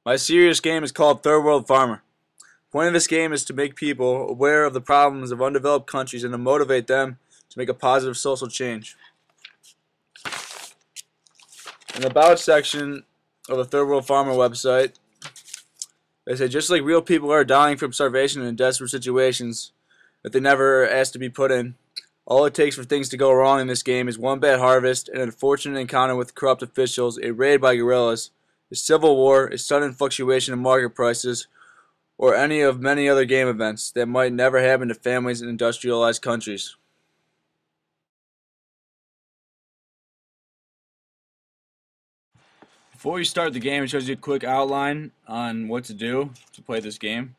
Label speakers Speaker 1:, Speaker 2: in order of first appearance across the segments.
Speaker 1: My serious game is called Third World Farmer. The point of this game is to make people aware of the problems of undeveloped countries and to motivate them to make a positive social change. In the About section of the Third World Farmer website, they say just like real people are dying from starvation in desperate situations that they never asked to be put in, all it takes for things to go wrong in this game is one bad harvest, an unfortunate encounter with corrupt officials, a raid by guerrillas, a civil war, a sudden fluctuation in market prices, or any of many other game events that might never happen to families in industrialized countries. Before you start the game, it shows you a quick outline on what to do to play this game.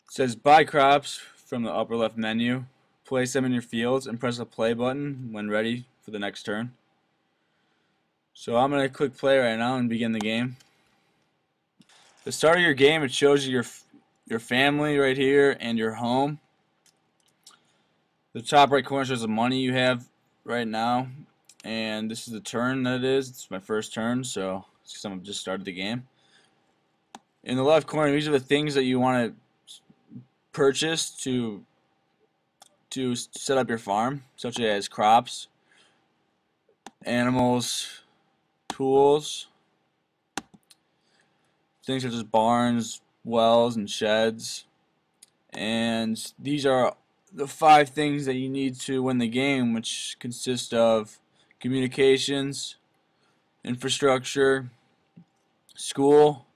Speaker 1: It says buy crops from the upper left menu, place them in your fields, and press the play button when ready for the next turn. So I'm going to click play right now and begin the game. At the start of your game, it shows you your family right here and your home. The top right corner shows the money you have right now, and this is the turn that it is. It's my first turn, so it's because I've just started the game. In the left corner, these are the things that you want to purchase to set up your farm, such as crops, animals, tools, things such as barns, wells, and sheds. And these are the 5 things that you need to win the game, which consist of communications, infrastructure, school,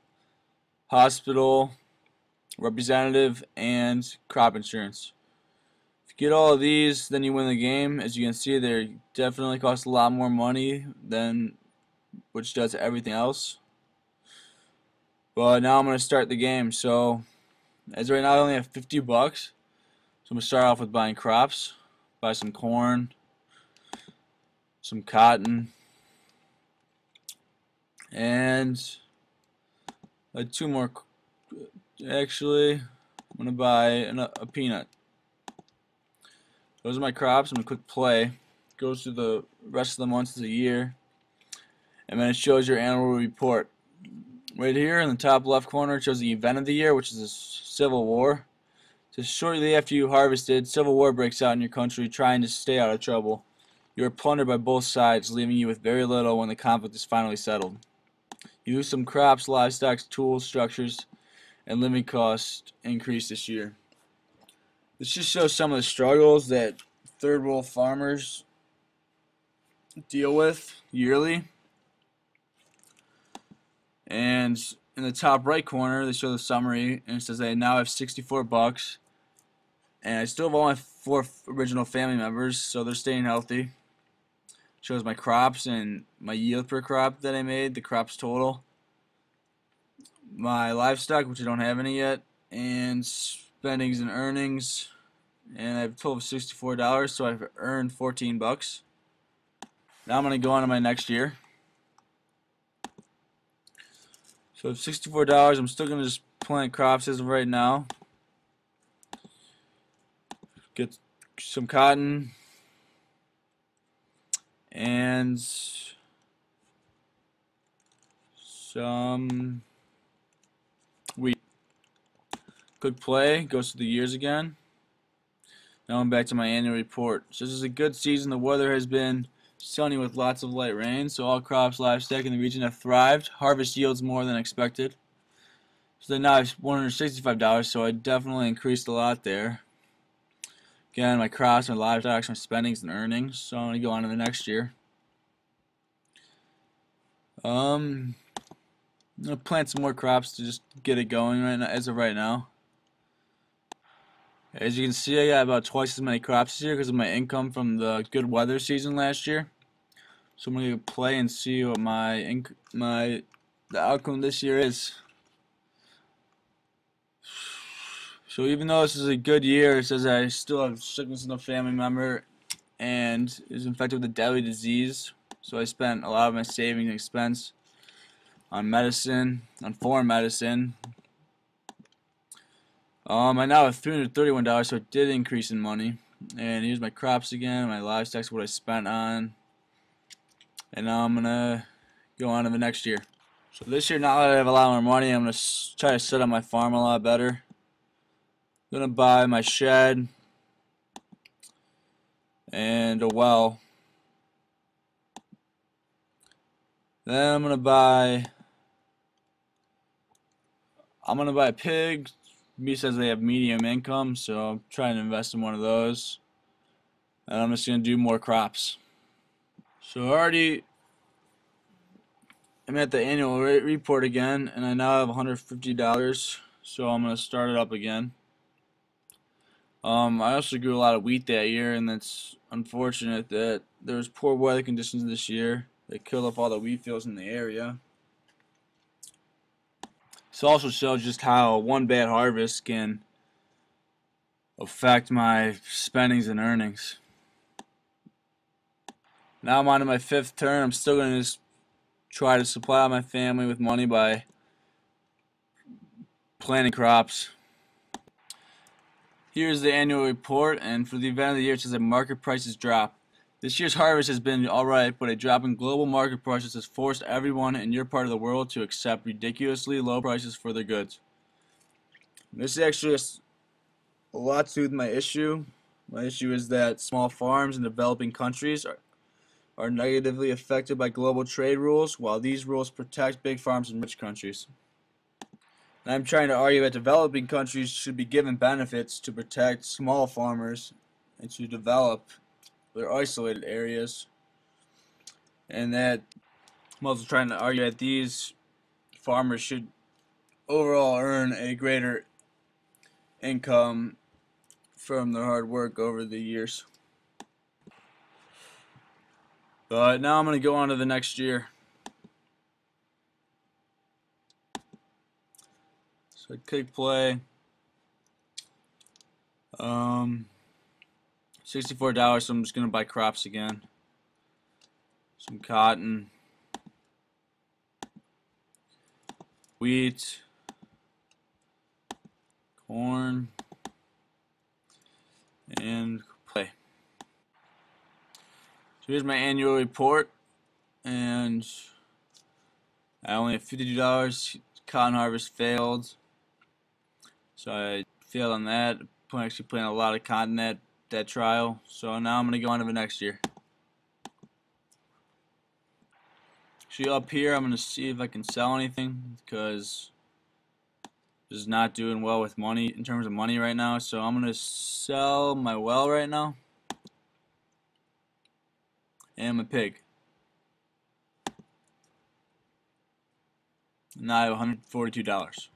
Speaker 1: hospital, representative, and crop insurance. If you get all of these, then you win the game. As you can see, they definitely cost a lot more money than which does everything else. But now I'm going to start the game. So as right now I only have 50 bucks. So I'm going to start off with buying crops. Buy some corn, some cotton, and 2 more. Actually, I'm going to buy a peanut. Those are my crops. I'm going to click play. Goes through the rest of the months of the year. And then it shows your annual report. Right here in the top left corner it shows the event of the year, which is a civil war. So shortly after you harvested, civil war breaks out in your country, trying to stay out of trouble. You are plundered by both sides, leaving you with very little when the conflict is finally settled. You lose some crops, livestock, tools, structures, and living costs increase this year. This just shows some of the struggles that third world farmers deal with yearly. And in the top right corner they show the summary, and it says I now have 64 bucks, and I still have only 4 original family members, so they're staying healthy. Shows my crops and my yield per crop that I made, the crops total, my livestock, which I don't have any yet, and spendings and earnings, and I have a total of $64, so I've earned 14 bucks. Now I'm going to go on to my next year. So $64, I'm still going to just plant crops as of right now. Get some cotton and some wheat. Click play, goes to the years again. Now I'm back to my annual report. So this is a good season. The weather has been sunny with lots of light rain, so all crops, livestock in the region have thrived. Harvest yields more than expected. So now I have $165, so I definitely increased a lot there. Again, my crops, my livestock, my spendings and earnings. So I'm going to go on to the next year. I'm going to plant some more crops to just get it going right now, as of right now. As you can see, I got about twice as many crops this year because of my income from the good weather season last year. So I'm going to play and see what the outcome this year is. So even though this is a good year, it says I still have sickness in a family member and is infected with a deadly disease. So I spent a lot of my savings and expense on medicine, on foreign medicine. I now have $331, so it did increase in money. And here's my crops again, my livestock, what I spent on. And now I'm going to go on to the next year. So this year, now that I have a lot more money, I'm going to try to set up my farm a lot better. I'm going to buy my shed and a well. Then I'm going to buy a pig. Me says they have medium income, so I'm trying to invest in one of those. And I'm just going to do more crops. So I'm at the annual report again, and I now have $150, so I'm going to start it up again. I also grew a lot of wheat that year, and that's unfortunate that there was poor weather conditions this year. They killed off all the wheat fields in the area. This also shows just how one bad harvest can affect my spendings and earnings. Now I'm on to my 5th turn. I'm still going to just try to supply my family with money by planting crops. Here's the annual report, and for the event of the year, it says that market prices drop. This year's harvest has been alright, but a drop in global market prices has forced everyone in your part of the world to accept ridiculously low prices for their goods. This actually has a lot to do with my issue. My issue is that small farms in developing countries are negatively affected by global trade rules, while these rules protect big farms in rich countries. And I'm trying to argue that developing countries should be given benefits to protect small farmers and to develop their isolated areas. And that I'm also trying to argue that these farmers should overall earn a greater income from their hard work over the years. But now I'm going to go on to the next year. So I click play. $64, so I'm just going to buy crops again. Some cotton, wheat, corn, and play. So here's my annual report, and I only have $52. Cotton harvest failed, so I failed on that. I'm actually playing a lot of cotton that trial, so now I'm going to go on to the next year. Actually, up here, I'm going to see if I can sell anything, because is not doing well with money in terms of money right now, so I'm going to sell my well right now and my pig. Now I have $142.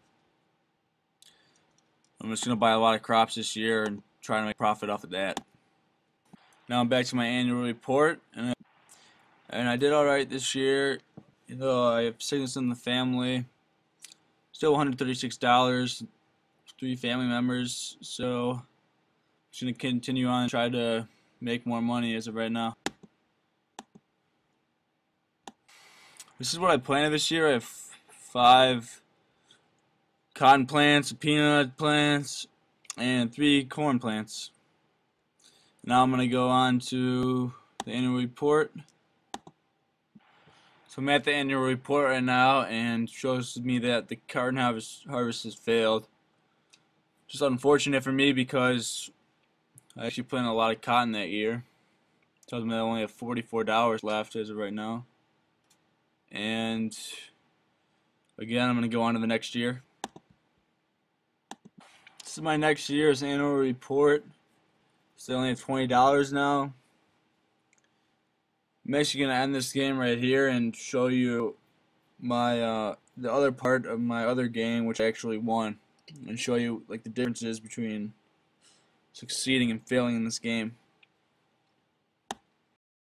Speaker 1: I'm just going to buy a lot of crops this year and try to make profit off of that. Now I'm back to my annual report, and I did alright this year. You know, I have sickness in the family. Still $136, 3 family members, so I'm just going to continue on and try to make more money as of right now. This is what I planted this year. I have 5 cotton plants, peanut plants, and 3 corn plants. Now I'm going to go on to the annual report. So I'm at the annual report right now, and shows me that the cotton harvest has failed. Just unfortunate for me because I actually planted a lot of cotton that year. Tells me I only have $44 left as of right now. And again, I'm going to go on to the next year. This is my next year's annual report. So I only have $20 now. I'm actually going to end this game right here and show you my the other part of my other game, which I actually won, and show you like the differences between succeeding and failing in this game.